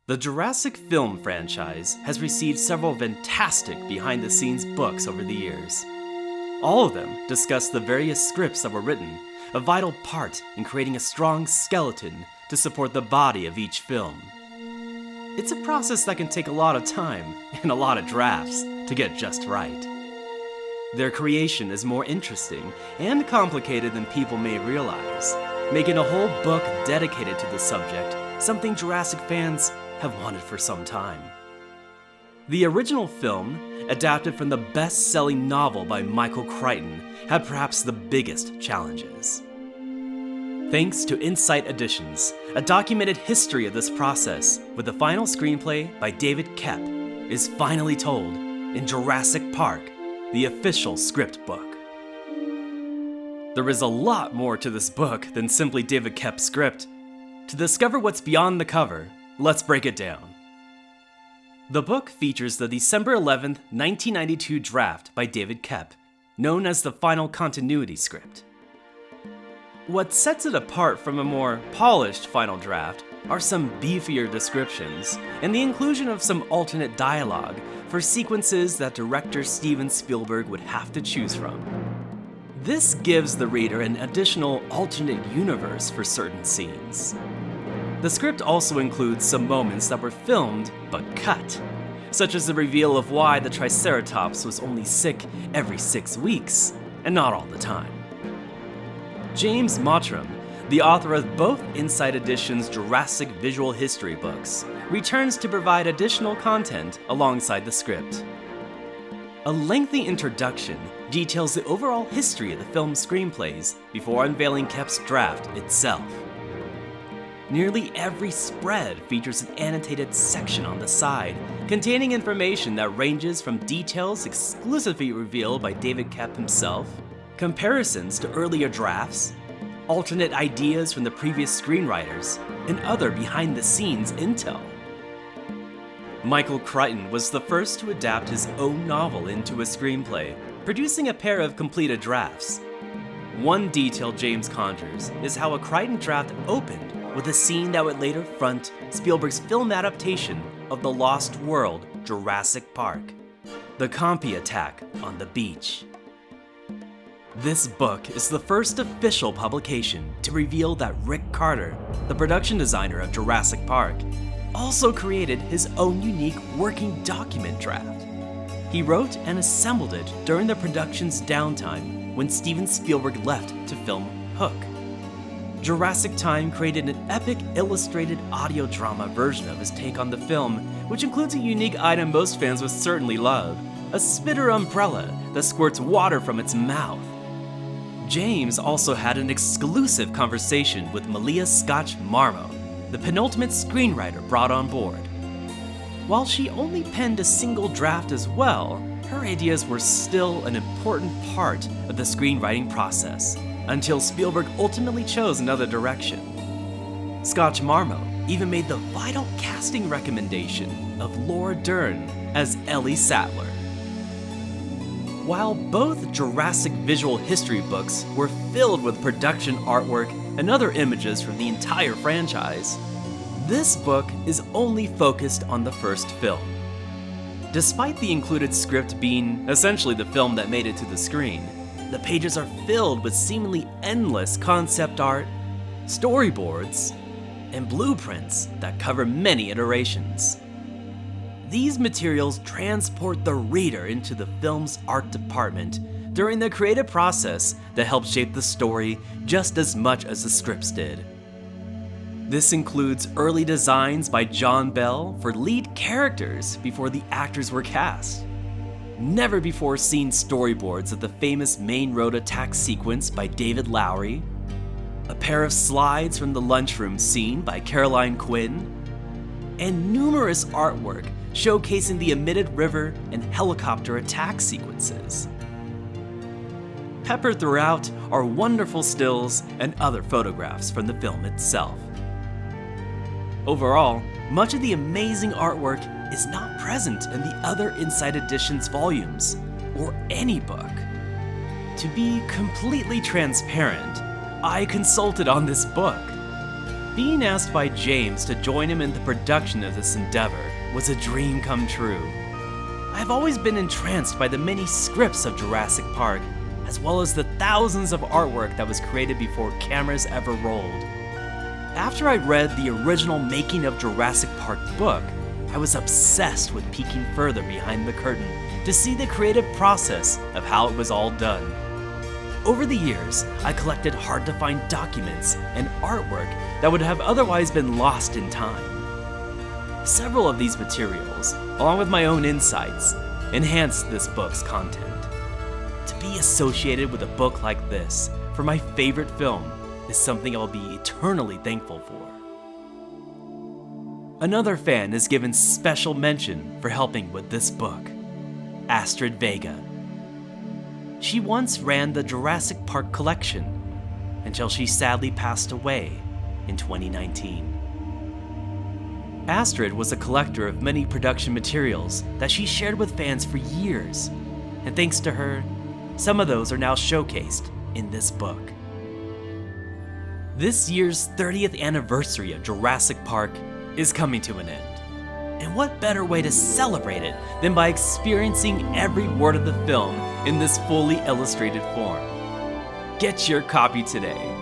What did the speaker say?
The Jurassic film franchise has received several fantastic behind-the-scenes books over the years. All of them discuss the various scripts that were written, a vital part in creating a strong skeleton to support the body of each film. It's a process that can take a lot of time and a lot of drafts to get just right. Their creation is more interesting and complicated than people may realize, making a whole book dedicated to the subject something Jurassic fans have wanted for some time. The original film, adapted from the best-selling novel by Michael Crichton, had perhaps the biggest challenges. Thanks to Insight Editions, a documented history of this process with the final screenplay by David Koepp is finally told in Jurassic Park, the official script book. There is a lot more to this book than simply David Koepp's script. To discover what's beyond the cover, let's break it down. The book features the December 11th, 1992 draft by David Koepp, known as the Final Continuity Script. What sets it apart from a more polished final draft are some beefier descriptions and the inclusion of some alternate dialogue for sequences that director Steven Spielberg would have to choose from. This gives the reader an additional alternate universe for certain scenes. The script also includes some moments that were filmed but cut, such as the reveal of why the Triceratops was only sick every 6 weeks, and not all the time. James Mottram, the author of both Insight Edition's Jurassic visual history books, returns to provide additional content alongside the script. A lengthy introduction details the overall history of the film's screenplays before unveiling Koepp's draft itself. Nearly every spread features an annotated section on the side, containing information that ranges from details exclusively revealed by David Koepp himself, comparisons to earlier drafts, alternate ideas from the previous screenwriters, and other behind-the-scenes intel. Michael Crichton was the first to adapt his own novel into a screenplay, producing a pair of completed drafts. One detail James conjures is how a Crichton draft opened with a scene that would later front Spielberg's film adaptation of the Lost World Jurassic Park, the Compy attack on the beach. This book is the first official publication to reveal that Rick Carter, the production designer of Jurassic Park, also created his own unique working document draft. He wrote and assembled it during the production's downtime when Steven Spielberg left to film Hook. Jurassic Time created an epic illustrated audio drama version of his take on the film, which includes a unique item most fans would certainly love, a spitter umbrella that squirts water from its mouth. James also had an exclusive conversation with Malia Scotch-Marmo, the penultimate screenwriter brought on board. While she only penned a single draft as well, her ideas were still an important part of the screenwriting process, until Spielberg ultimately chose another direction. Scotch-Marmo even made the vital casting recommendation of Laura Dern as Ellie Sattler. While both Jurassic visual history books were filled with production artwork and other images from the entire franchise, this book is only focused on the first film. Despite the included script being essentially the film that made it to the screen, the pages are filled with seemingly endless concept art, storyboards, and blueprints that cover many iterations. These materials transport the reader into the film's art department during the creative process that helped shape the story just as much as the scripts did. This includes early designs by John Bell for lead characters before the actors were cast, never-before-seen storyboards of the famous main road attack sequence by David Lowery, a pair of slides from the lunchroom scene by Caroline Quinn, and numerous artwork showcasing the omitted river and helicopter attack sequences. Peppered throughout are wonderful stills and other photographs from the film itself. Overall, much of the amazing artwork is not present in the other Insight Editions volumes, or any book. To be completely transparent, I consulted on this book. Being asked by James to join him in the production of this endeavor was a dream come true. I've always been entranced by the many scripts of Jurassic Park, as well as the thousands of artwork that was created before cameras ever rolled. After I read the original Making of Jurassic Park book, I was obsessed with peeking further behind the curtain to see the creative process of how it was all done. Over the years, I collected hard-to-find documents and artwork that would have otherwise been lost in time. Several of these materials, along with my own insights, enhanced this book's content. To be associated with a book like this for my favorite film is something I'll be eternally thankful for. Another fan is given special mention for helping with this book, Astrid Vega. She once ran the Jurassic Park collection until she sadly passed away in 2019. Astrid was a collector of many production materials that she shared with fans for years, and thanks to her, some of those are now showcased in this book. This year's 30th anniversary of Jurassic Park is coming to an end. And what better way to celebrate it than by experiencing every word of the film in this fully illustrated form? Get your copy today.